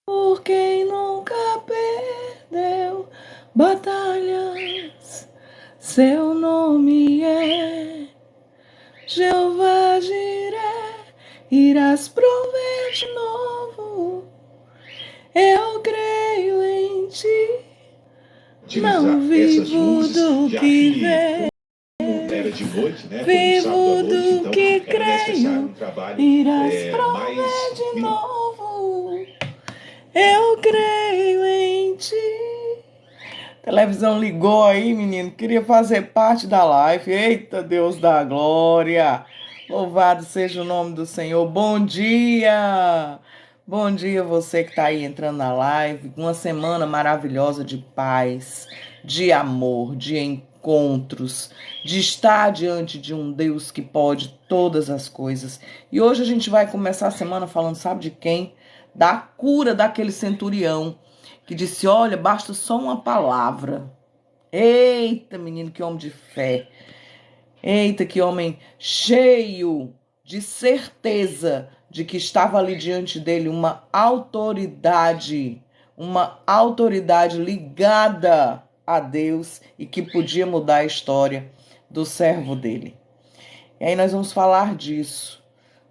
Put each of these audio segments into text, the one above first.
por quem nunca perdeu batalhas. Seu nome é Jeová Jiré, irás prover de novo. Eu creio em ti, não vivo do que vê. Era de noite, né? Vivo do que creio, irás prover de novo. Eu creio em ti. A televisão ligou aí, menino. Queria fazer parte da live. Eita, Deus da glória. Louvado seja o nome do Senhor. Bom dia. Bom dia você que está aí entrando na live. Uma semana maravilhosa de paz, de amor, de encontros, de estar diante de um Deus que pode todas as coisas. E hoje a gente vai começar a semana falando, sabe de quem? Da cura daquele centurião que disse: olha, basta só uma palavra. Eita, menino, que homem de fé. Eita, que homem cheio de certeza de que estava ali diante dele uma autoridade ligada a Deus e que podia mudar a história do servo dele. E aí nós vamos falar disso.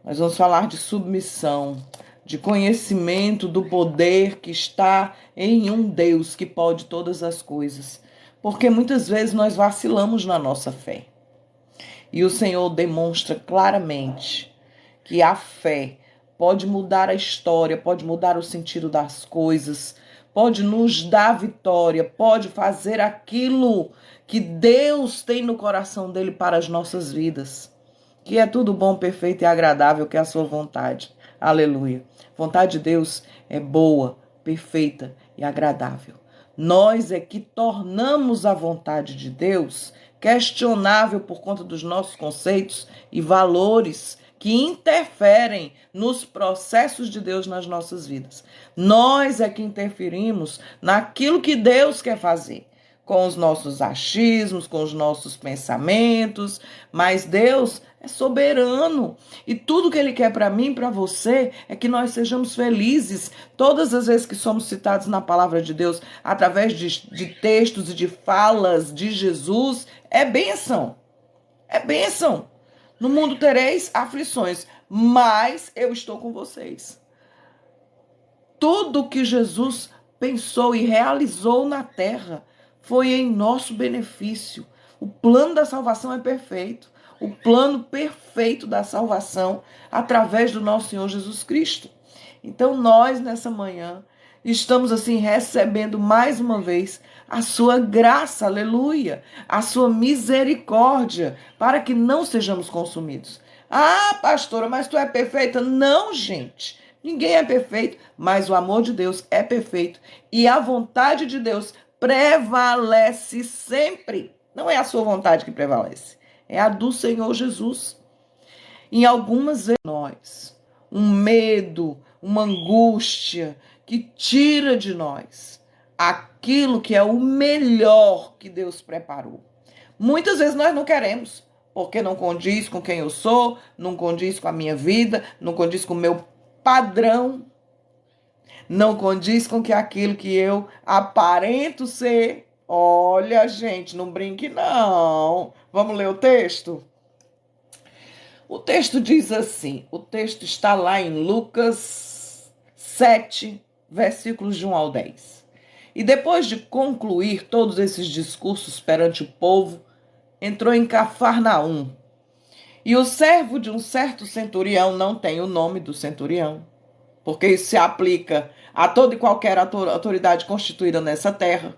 Nós vamos falar de submissão, de conhecimento do poder que está em um Deus que pode todas as coisas. Porque muitas vezes nós vacilamos na nossa fé. E o Senhor demonstra claramente que a fé pode mudar a história, pode mudar o sentido das coisas, pode nos dar vitória, pode fazer aquilo que Deus tem no coração dele para as nossas vidas. Que é tudo bom, perfeito e agradável, que é a sua vontade. Aleluia. Vontade de Deus é boa, perfeita e agradável. Nós é que tornamos a vontade de Deus questionável por conta dos nossos conceitos e valores que interferem nos processos de Deus nas nossas vidas. Nós é que interferimos naquilo que Deus quer fazer, com os nossos achismos, com os nossos pensamentos, mas Deus é soberano e tudo que Ele quer para mim e para você é que nós sejamos felizes. Todas as vezes que somos citados na palavra de Deus, através de textos e de falas de Jesus, é bênção, é bênção. No mundo tereis aflições, mas eu estou com vocês. Tudo que Jesus pensou e realizou na terra foi em nosso benefício. O plano da salvação é perfeito. O plano perfeito da salvação através do nosso Senhor Jesus Cristo. Então nós, nessa manhã, estamos assim recebendo mais uma vez a sua graça, aleluia, a sua misericórdia, para que não sejamos consumidos. Ah, pastora, mas tu é perfeita? Não, gente. Ninguém é perfeito, mas o amor de Deus é perfeito e a vontade de Deus prevalece sempre. Não é a sua vontade que prevalece, é a do Senhor Jesus. Em algumas vezes nós, um medo, uma angústia que tira de nós aquilo que é o melhor que Deus preparou. Muitas vezes nós não queremos, porque não condiz com quem eu sou, não condiz com a minha vida, não condiz com o meu padrão, não condiz com que aquilo que eu aparento ser. Olha, gente, não brinque não. Vamos ler o texto? O texto diz assim, o texto está lá em Lucas 7, versículos de 1 ao 10. E depois de concluir todos esses discursos perante o povo, entrou em Cafarnaum. E o servo de um certo centurião, não tem o nome do centurião, porque isso se aplica a toda e qualquer autoridade constituída nessa terra.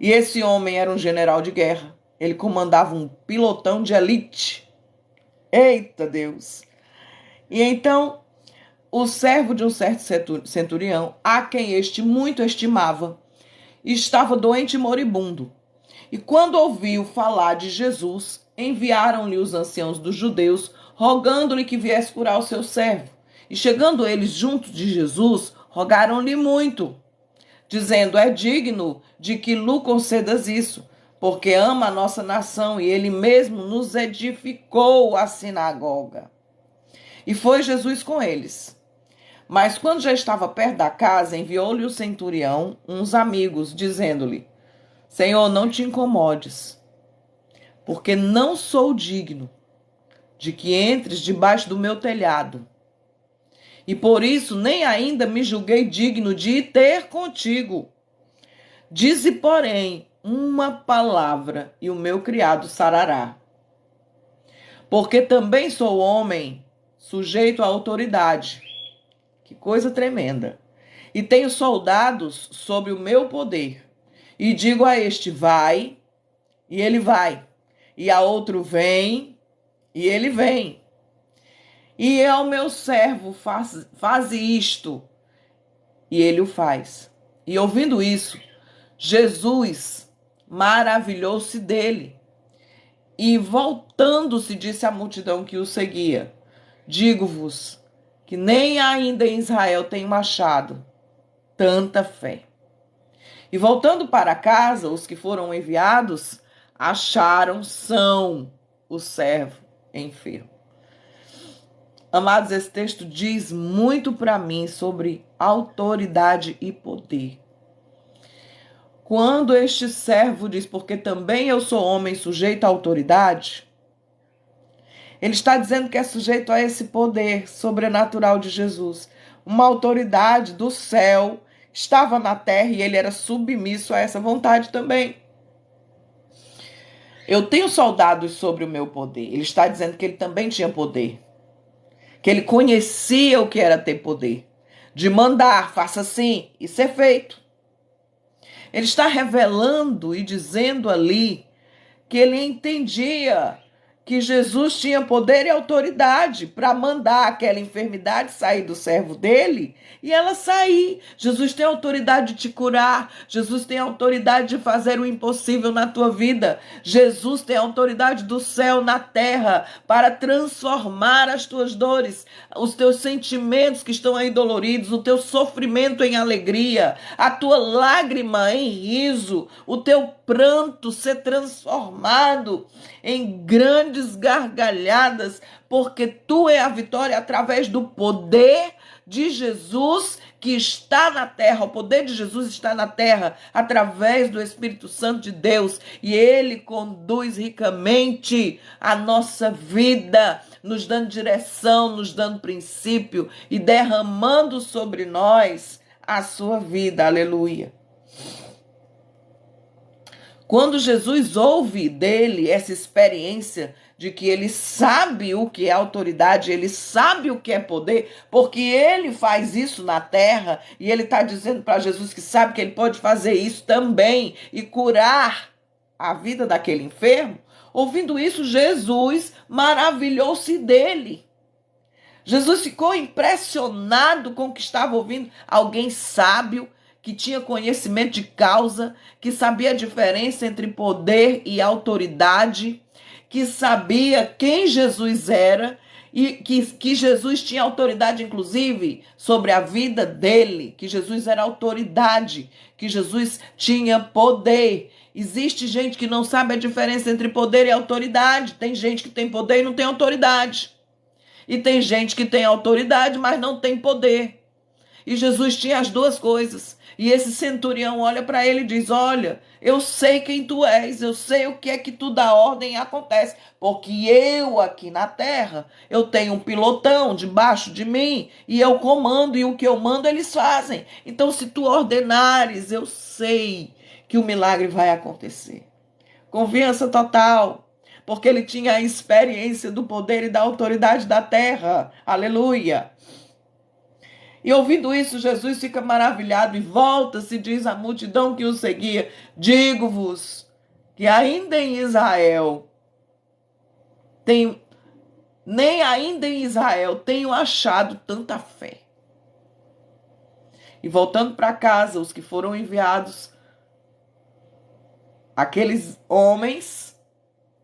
E esse homem era um general de guerra. Ele comandava um pilotão de elite. Eita Deus! E então, o servo de um certo centurião, a quem este muito estimava, estava doente e moribundo. E quando ouviu falar de Jesus, enviaram-lhe os anciãos dos judeus, rogando-lhe que viesse curar o seu servo. E chegando eles junto de Jesus, rogaram-lhe muito, dizendo: é digno de que lhe concedas isso, porque ama a nossa nação e ele mesmo nos edificou a sinagoga. E foi Jesus com eles. Mas quando já estava perto da casa, enviou-lhe o centurião uns amigos, dizendo-lhe: Senhor, não te incomodes, porque não sou digno de que entres debaixo do meu telhado. E por isso nem ainda me julguei digno de ir ter contigo. Dize, porém, uma palavra, e o meu criado sarará. Porque também sou homem, sujeito à autoridade. Que coisa tremenda. E tenho soldados sob o meu poder. E digo a este, vai, e ele vai. E a outro, vem, e ele vem. E ao meu servo, faz isto, e ele o faz. E ouvindo isso, Jesus maravilhou-se dele. E voltando-se, disse à multidão que o seguia: Digo-vos que nem ainda em Israel tenho achado tanta fé. E voltando para casa, os que foram enviados acharam são o servo enfermo. Amados, esse texto diz muito para mim sobre autoridade e poder. Quando este servo diz, porque também eu sou homem sujeito à autoridade, ele está dizendo que é sujeito a esse poder sobrenatural de Jesus. Uma autoridade do céu estava na terra e ele era submisso a essa vontade também. Eu tenho soldados sobre o meu poder. Ele está dizendo que ele também tinha poder. Que ele conhecia o que era ter poder. De mandar, faça assim e ser feito. Ele está revelando e dizendo ali que ele entendia que Jesus tinha poder e autoridade para mandar aquela enfermidade sair do servo dele e ela sair. Jesus tem autoridade de te curar. Jesus tem autoridade de fazer o impossível na tua vida. Jesus tem autoridade do céu na terra para transformar as tuas dores, os teus sentimentos que estão aí doloridos, o teu sofrimento em alegria, a tua lágrima em riso, o teu pranto ser transformado em grandes gargalhadas, porque tu é a vitória através do poder de Jesus que está na terra. O poder de Jesus está na terra através do Espírito Santo de Deus e ele conduz ricamente a nossa vida, nos dando direção, nos dando princípio e derramando sobre nós a sua vida. Aleluia. Quando Jesus ouve dele essa experiência de que ele sabe o que é autoridade, ele sabe o que é poder, porque ele faz isso na terra, e ele está dizendo para Jesus que sabe que ele pode fazer isso também e curar a vida daquele enfermo. Ouvindo isso, Jesus maravilhou-se dele. Jesus ficou impressionado com o que estava ouvindo. Alguém sábio, que tinha conhecimento de causa, que sabia a diferença entre poder e autoridade, que sabia quem Jesus era e que Jesus tinha autoridade, inclusive, sobre a vida dele, que Jesus era autoridade, que Jesus tinha poder. Existe gente que não sabe a diferença entre poder e autoridade. Tem gente que tem poder e não tem autoridade. E tem gente que tem autoridade, mas não tem poder. E Jesus tinha as duas coisas. E esse centurião olha para ele e diz: olha, eu sei quem tu és, eu sei o que é que tu dá ordem e acontece. Porque eu aqui na terra, eu tenho um pilotão debaixo de mim e eu comando e o que eu mando eles fazem. Então se tu ordenares, eu sei que o milagre vai acontecer. Confiança total. Porque ele tinha a experiência do poder e da autoridade da terra. Aleluia. E ouvindo isso, Jesus fica maravilhado e volta-se, diz à multidão que o seguia: Digo-vos que ainda em Israel, nem ainda em Israel tenho achado tanta fé. E voltando para casa, os que foram enviados, aqueles homens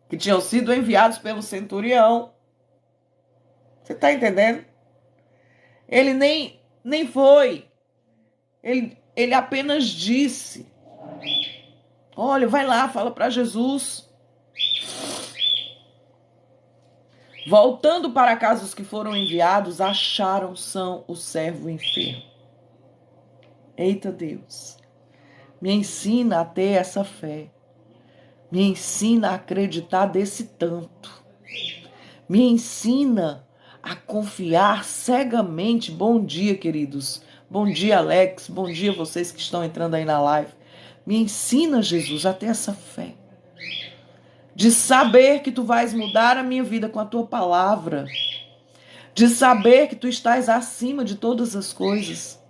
que tinham sido enviados pelo centurião, você está entendendo? Ele nem foi. Ele apenas disse: olha, vai lá, fala para Jesus. Voltando para casa, os que foram enviados acharam são o servo enfermo. Eita Deus, me ensina a ter essa fé. Me ensina a acreditar desse tanto. Me ensina a confiar cegamente. Bom dia, queridos. Bom dia, Alex. Bom dia, vocês que estão entrando aí na live. Me ensina, Jesus, a ter essa fé. De saber que tu vais mudar a minha vida com a tua palavra. De saber que tu estás acima de todas as coisas.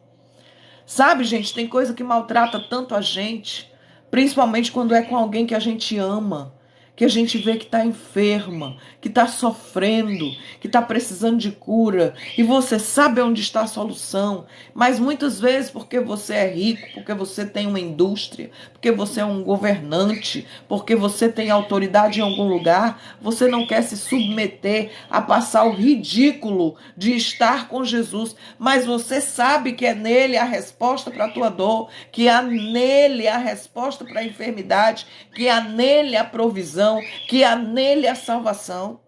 Sabe, gente, tem coisa que maltrata tanto a gente, principalmente quando é com alguém que a gente ama, que a gente vê que está enferma, que está sofrendo, que está precisando de cura, e você sabe onde está a solução, mas muitas vezes porque você é rico, porque você tem uma indústria, porque você é um governante, porque você tem autoridade em algum lugar, você não quer se submeter a passar o ridículo de estar com Jesus, mas você sabe que é nele a resposta para a tua dor, que há nele a resposta para a enfermidade, que há nele a provisão, que há nele a salvação.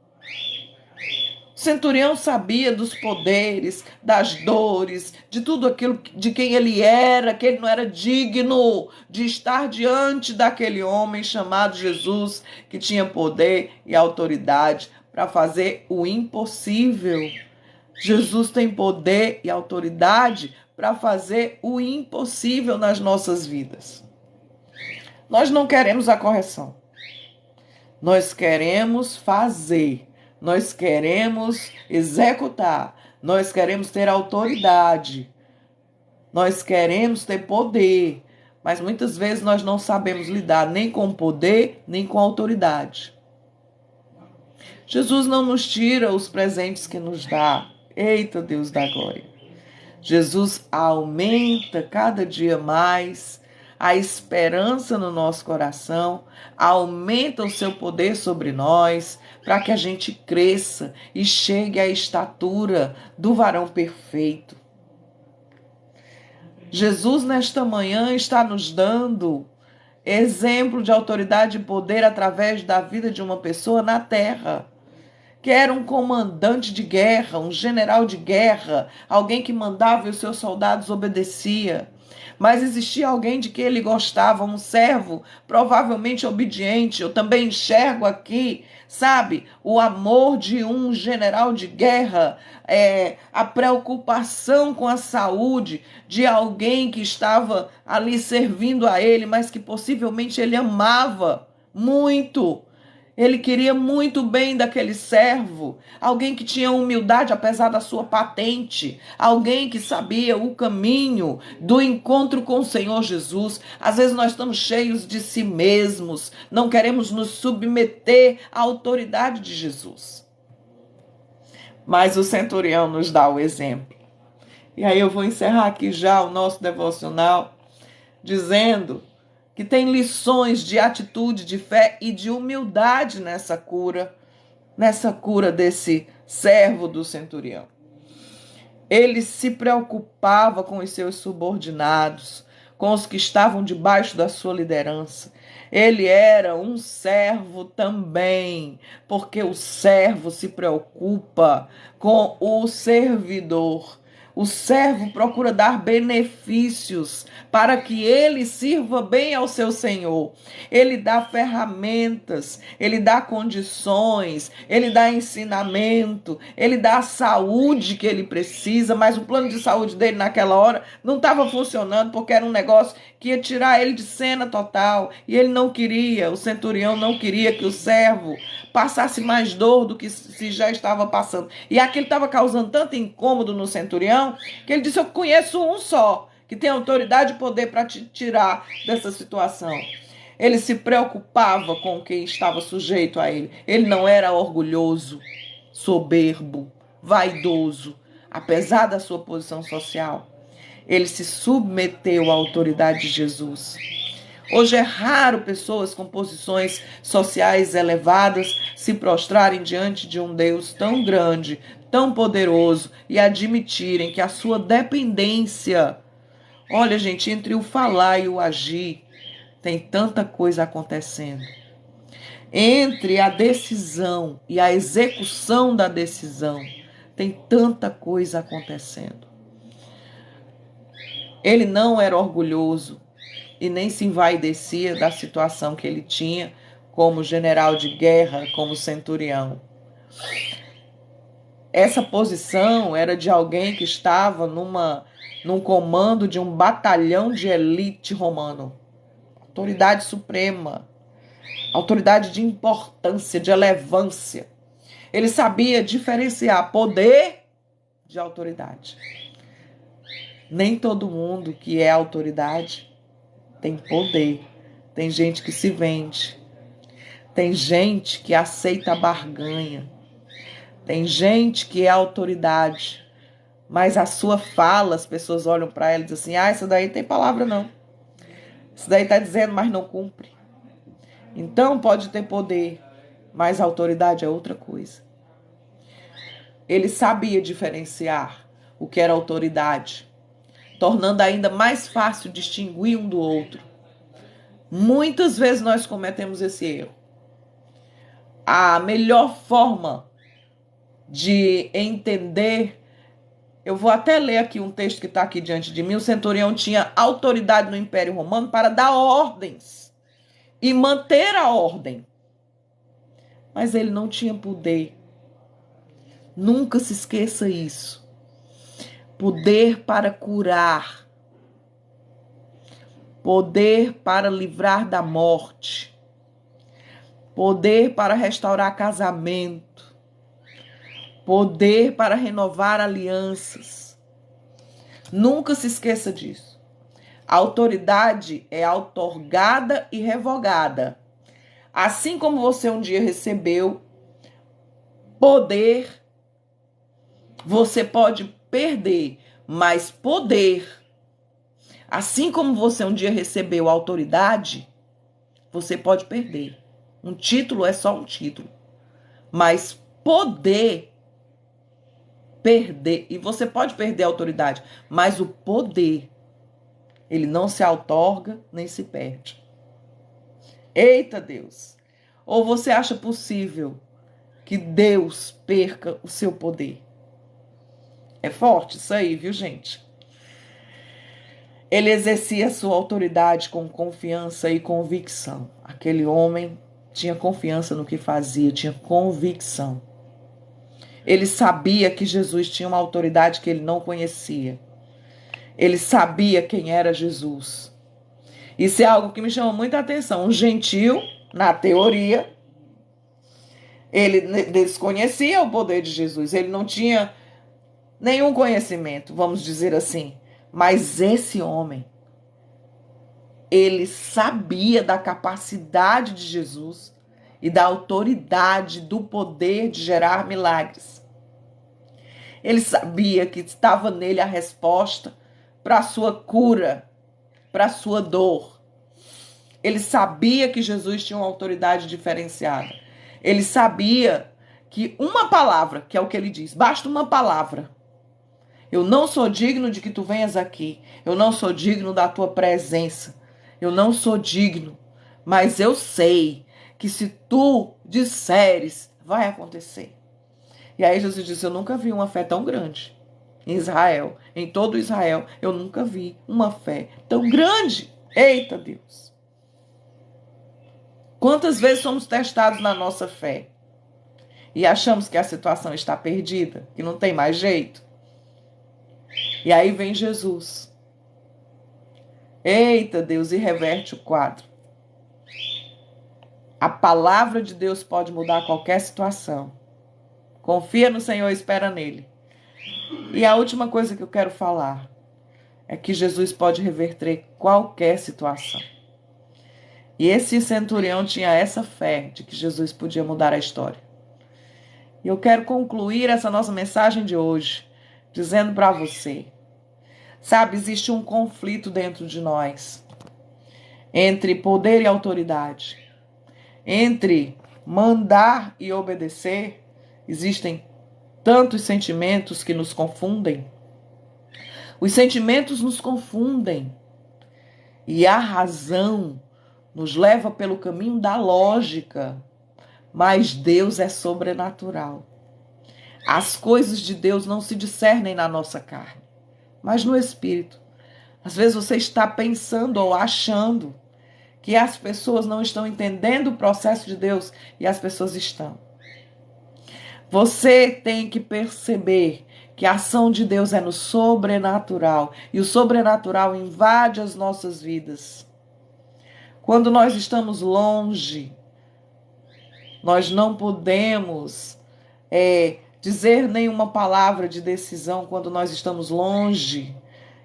O centurião sabia dos poderes, das dores, de tudo aquilo de quem ele era, que ele não era digno de estar diante daquele homem chamado Jesus, que tinha poder e autoridade para fazer o impossível. Jesus tem poder e autoridade para fazer o impossível nas nossas vidas. Nós não queremos a correção. Nós queremos fazer. Nós queremos executar. Nós queremos ter autoridade. Nós queremos ter poder. Mas muitas vezes nós não sabemos lidar nem com poder, nem com autoridade. Jesus não nos tira os presentes que nos dá. Eita, Deus da glória. Jesus aumenta cada dia mais a esperança no nosso coração, aumenta o seu poder sobre nós, para que a gente cresça e chegue à estatura do varão perfeito. Jesus, nesta manhã, está nos dando exemplo de autoridade e poder através da vida de uma pessoa na terra, que era um comandante de guerra, um general de guerra, alguém que mandava e os seus soldados obedeciam. Mas existia alguém de que ele gostava, um servo provavelmente obediente. Eu também enxergo aqui, sabe, o amor de um general de guerra, a preocupação com a saúde de alguém que estava ali servindo a ele, mas que possivelmente ele amava muito. Ele queria muito bem daquele servo, alguém que tinha humildade apesar da sua patente, alguém que sabia o caminho do encontro com o Senhor Jesus. Às vezes nós estamos cheios de si mesmos, não queremos nos submeter à autoridade de Jesus. Mas o centurião nos dá o exemplo. E aí eu vou encerrar aqui já o nosso devocional dizendo que tem lições de atitude, de fé e de humildade nessa cura desse servo do centurião. Ele se preocupava com os seus subordinados, com os que estavam debaixo da sua liderança. Ele era um servo também, porque o servo se preocupa com o servidor. O servo procura dar benefícios para que ele sirva bem ao seu senhor. Ele dá ferramentas, ele dá condições, ele dá ensinamento, ele dá a saúde que ele precisa, mas o plano de saúde dele naquela hora não estava funcionando porque era um negócio que ia tirar ele de cena total. E ele não queria, o centurião não queria que o servo passasse mais dor do que se já estava passando. E aquilo estava causando tanto incômodo no centurião que ele disse: eu conheço um só que tem autoridade e poder para te tirar dessa situação. Ele se preocupava com quem estava sujeito a ele. Ele não era orgulhoso, soberbo, vaidoso, apesar da sua posição social. Ele se submeteu à autoridade de Jesus. Hoje é raro pessoas com posições sociais elevadas se prostrarem diante de um Deus tão grande, tão poderoso e admitirem que a sua dependência, olha, gente, entre o falar e o agir, tem tanta coisa acontecendo. Entre a decisão e a execução da decisão, tem tanta coisa acontecendo. Ele não era orgulhoso e nem se envaidecia da situação que ele tinha como general de guerra, como centurião. Essa posição era de alguém que estava num comando de um batalhão de elite romano. Autoridade suprema, autoridade de importância, de relevância. Ele sabia diferenciar poder de autoridade. Nem todo mundo que é autoridade tem poder. Tem gente que se vende. Tem gente que aceita a barganha. Tem gente que é autoridade, mas a sua fala, as pessoas olham para ela e dizem assim, essa daí tem palavra não. Isso daí está dizendo, mas não cumpre. Então pode ter poder, mas a autoridade é outra coisa. Ele sabia diferenciar o que era autoridade, tornando ainda mais fácil distinguir um do outro. Muitas vezes nós cometemos esse erro. A melhor forma de entender, eu vou até ler aqui um texto que está aqui diante de mim. O centurião tinha autoridade no Império Romano para dar ordens e manter a ordem, mas ele não tinha poder. Nunca se esqueça isso. Poder para curar, poder para livrar da morte, poder para restaurar casamento, poder para renovar alianças. Nunca se esqueça disso. A autoridade é outorgada e revogada. Assim como você um dia recebeu poder, você pode perder, mas poder, assim como você um dia recebeu autoridade, você pode perder. Um título é só um título, mas poder, perder, e você pode perder a autoridade, mas o poder, ele não se outorga nem se perde. Eita Deus! Ou você acha possível que Deus perca o seu poder? É forte isso aí, viu, gente? Ele exercia a sua autoridade com confiança e convicção. Aquele homem tinha confiança no que fazia, tinha convicção. Ele sabia que Jesus tinha uma autoridade que ele não conhecia. Ele sabia quem era Jesus. Isso é algo que me chama muita atenção. Um gentil, na teoria, ele desconhecia o poder de Jesus. Ele não tinha nenhum conhecimento, vamos dizer assim. Mas esse homem, ele sabia da capacidade de Jesus e da autoridade, do poder de gerar milagres. Ele sabia que estava nele a resposta para a sua cura, para a sua dor. Ele sabia que Jesus tinha uma autoridade diferenciada. Ele sabia que uma palavra, que é o que ele diz, basta uma palavra. Eu não sou digno de que tu venhas aqui. Eu não sou digno da tua presença. Eu não sou digno. Mas eu sei que se tu disseres, vai acontecer. E aí Jesus disse, eu nunca vi uma fé tão grande em Israel. Em todo Israel, eu nunca vi uma fé tão grande. Eita Deus! Quantas vezes somos testados na nossa fé e achamos que a situação está perdida, que não tem mais jeito? E aí vem Jesus. Eita Deus, e reverte o quadro. A palavra de Deus pode mudar qualquer situação. Confia no Senhor e espera nele. E a última coisa que eu quero falar é que Jesus pode reverter qualquer situação. E esse centurião tinha essa fé de que Jesus podia mudar a história. E eu quero concluir essa nossa mensagem de hoje dizendo para você, sabe, existe um conflito dentro de nós entre poder e autoridade, entre mandar e obedecer. Existem tantos sentimentos que nos confundem. Os sentimentos nos confundem e a razão nos leva pelo caminho da lógica. mas Deus é sobrenatural. As coisas de Deus não se discernem na nossa carne, mas no espírito. Às vezes você está pensando ou achando que as pessoas não estão entendendo o processo de Deus e as pessoas estão. Você tem que perceber que a ação de Deus é no sobrenatural e o sobrenatural invade as nossas vidas. Quando nós estamos longe, nós não podemos dizer nenhuma palavra de decisão quando nós estamos longe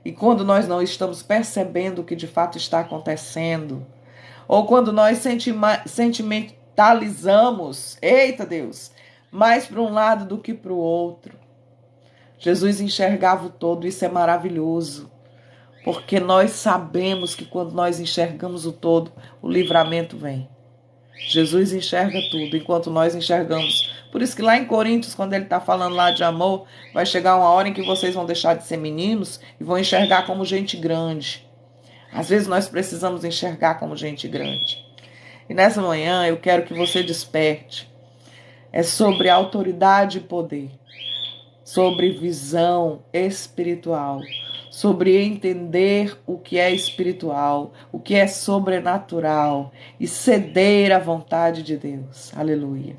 e quando nós não estamos percebendo o que de fato está acontecendo. Ou quando nós sentimentalizamos, eita Deus, mais para um lado do que para o outro. Jesus enxergava o todo, isso é maravilhoso. Porque nós sabemos que quando nós enxergamos o todo, o livramento vem. Jesus enxerga tudo, enquanto nós enxergamos. Por isso que lá em Coríntios, quando ele está falando lá de amor, vai chegar uma hora em que vocês vão deixar de ser meninos e vão enxergar como gente grande. Às vezes nós precisamos enxergar como gente grande. E nessa manhã eu quero que você desperte. É sobre autoridade e poder, sobre visão espiritual, sobre entender o que é espiritual, o que é sobrenatural e ceder à vontade de Deus. Aleluia.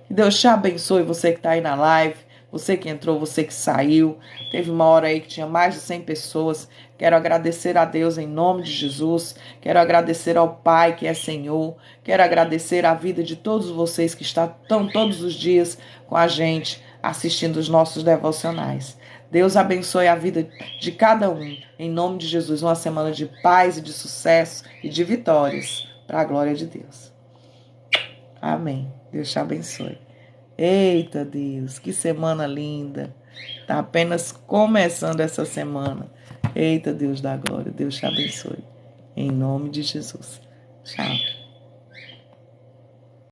Que Deus te abençoe, você que está aí na live, você que entrou, você que saiu. Teve uma hora aí que tinha mais de 100 pessoas. Quero agradecer a Deus em nome de Jesus. Quero agradecer ao Pai que é Senhor. Quero agradecer a vida de todos vocês que estão todos os dias com a gente, assistindo os nossos devocionais. Deus abençoe a vida de cada um. Em nome de Jesus, uma semana de paz e de sucesso e de vitórias para a glória de Deus. Amém. Deus te abençoe. Eita Deus, que semana linda. Está apenas começando essa semana. Eita Deus da glória, Deus te abençoe. Em nome de Jesus. Tchau.